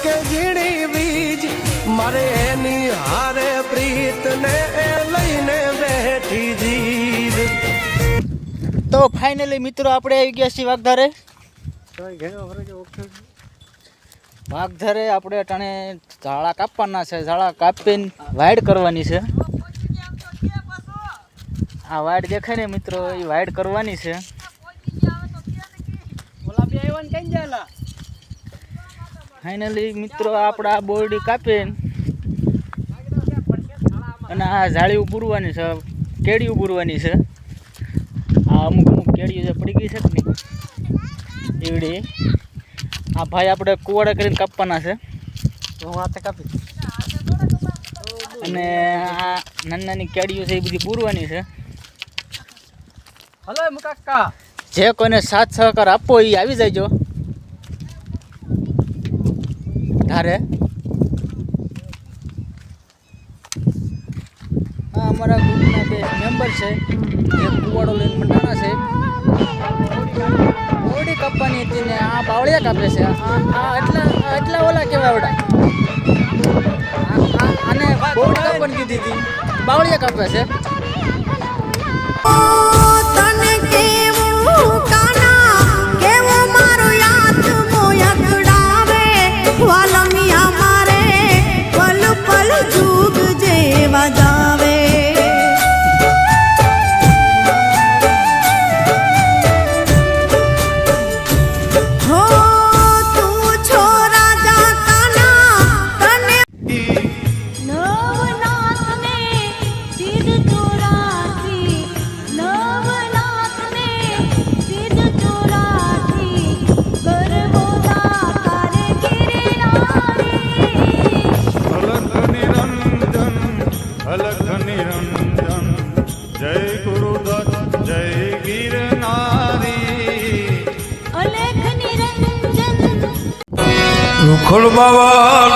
કે ઝીણી બીજ મારે એની હારે પ્રીત ને લઈને બેઠી જીદ. તો ફાઇનલી મિત્રો આપણે આવી ગયા છીએ વાઘધારે. વાઘધારે આપણે અટાણે ઝાડા કાપવાના છે. ઝાડા કાપીને વાઇડ કરવાની છે. આ વાઇડ દેખાય ને મિત્રો, એ વાઇડ કરવાની છે. ફાઇનલી મિત્રો આપણે આ બોરડી કાપીને અને આ ઝાડીઓ પૂરવાની છે, કેળીઓ પૂરવાની છે. આ અમુક કેળીઓ જે પડી ગઈ છે કે નહીં એવડી આ ભાઈ આપણે કુવાડા કરીને કાપવાના છે. તો હું હાથે કાપી અને આ નાની નાની કેળીઓ છે એ બધી પૂરવાની છે. હલો મુકાકા, જે કોઈને સાથ સહકાર આપવો એ આવી જાયજો ધારે. આ અમારા ગ્રુપના બે મેમ્બર છે જે કુવાડો લઈને મંડાણા છે. બોરડી કાપવાની હતી ને આ બાવળિયા કાપે છે. આ એટલા ઓલા કહેવાય આવડા. આને બોરડી કાપવાની કીધી હતી, બાવળિયા કાપે છે. ખોલ બાવા